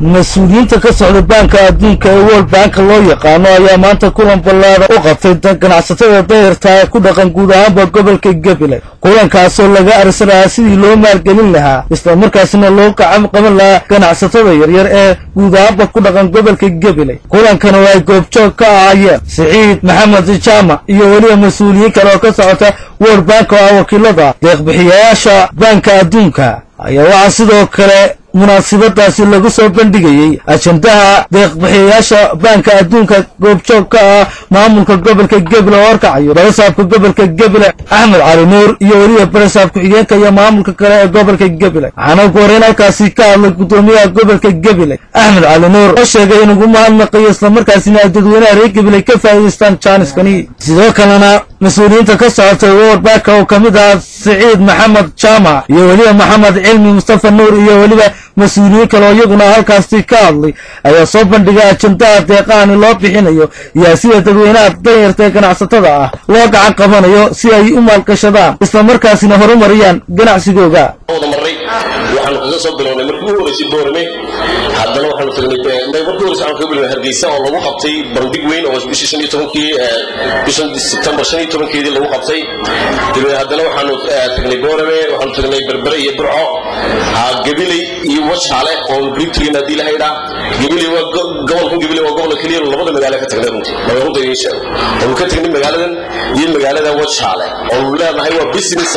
مسؤولينta ka socda banka adduunka ee World Bank loo yaqaan ayaa maanta kulan ballaaran u qabtay ganacsatada dayarta ku dhaqan guud ahaan gobolka Gabiley kulankaas oo laga arsaday sidii loo maalgelin lahaa isla markaasna loo qaban lahaa ganacsatada yaryar ee guud ahaan ku dhaqan gobolka Gabiley kulankan oo ay goobjoog ka ahaayeen Saciid Maxamed Jaamac iyo waliba mas'uuliyiin kale oo ka socda World Bank oo wakiilada deeq-bixiyayaasha banka adduunka ayaa waxa sidoo kale munaasabadaasi lagu soo bandhigay ajandaha deeq-bixiyayaasha banka adduunka goobjoogka ah maamulka gobolka Gabiley oo arkayo barasaabka gobolka Gabiley Axmed Cali Nuur iyo waliba barasaabka xigeenka iyo maamulka kale ee gobolka Gabiley waxaana gooreen halkaasi ka hadlay gudoomiyaha gobolka Gabiley Axmed Cali Nuur oo sheegay inuu mahadnaqayo isla markaasina dadweynaha reer Gabiley ka faa'iideystaan chance-kani sidoo kalena مسؤولينta ka socotay World Bank oo kamid ah Saciid Maxamed Jaamac iyo waliba Maxamed Cilmi Mustafa Nuur iyo waliba مسؤولين kale oo iyaguna halkaastii ka hadlay ayaa soo bandhigay ajandaha deeqaan loo bixinayo iyo sida dadweynaha dayarta ganacsatada ah loo gacan qabanayo si ay u maalgashadaan isla markaasina horumariyaan ganacsigooda waxaan kaga soo bilownay markii ugu horeysay Boorame haddana waxaan tagnay markii horeysay aan ka bilownay Hargeysa oo lagu qabtay bandhig weyn oo bishii 15kii bishii September 15keedii lagu qabtay dibadda haddana waxaan tagnay Boorame waxaan tagnay Berbera iyo Burco Gabiley iyo Wajaale oo British hadii la hayra Gabiley waa gobolka Gabiley waa gobolka kaliya labada magaalo ka tagnay runtii yeeshay oo ka tagnay magaaladan iyo magaalada Wajaale oo leedahay waa business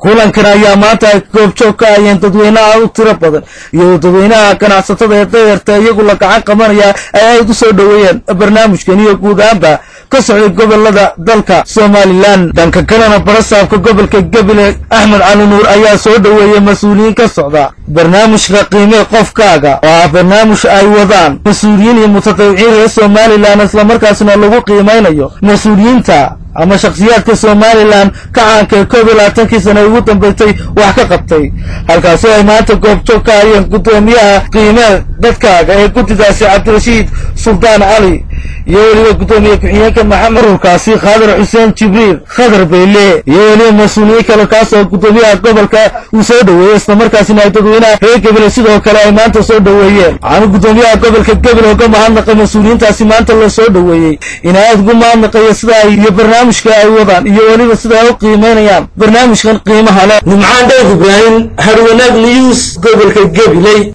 kulankan ayaa maanta goobjoog ka ayeen dadweynaha u tiro badan iyo dadweynaha ganacsatada ee dayarta iyagu la gacan qabanaya ay u soo dhaweeyeen barnaamijkan iyo guud ahaanba ka socday gobolada dalka Somaliland dhanka kalena barasaabka gobolka Gabiley Axmed Cali Nuur ayaa soo dhaweeyay mas'uuliyiin ka socda barnaamijka qiime qofkaaga oo barnaamij ay wadaan mas'uuliyiin iyo mutadawiciin ee Somaliland isla markaasna lagu qiimeynayo mas'uuliyiinta ama shakhsiyaadka Somaliland ka caanka koob sano ugu dambeeyay wax ka qabtay halkaas oo ay maanta goobjoog ka ayeen gudoomiyaha qiimaha dadkaaga ee guddidaasi Cabdirashiid Suldaan Cali iyo waliba gudoomiye ku-xigeenka Maxamed Rukaasi Khadar Xuseen Jibriil Khadar Beyle iyo waliba mas'uuliyiin kale kaas oo gudoomiyaha gobolka uu soo dhaweeyay isla markaasina ay dadweynaha reer Gabiley sidoo kale ay maanta soo dhaweeyeen aan gudoomiyaha gobolka Gabiley oo ka mahadnaqay mas'uuliyiintaasi maanta la soo dhaweeyay inaad ugu mahadnaqay sida ay barnaamijka ay wadaan iyo waliba sida ay u qiimeynayaan barnaamijkan qiimaha leh nimcaan Ibrahim Harwanaag News gobolka Gabiley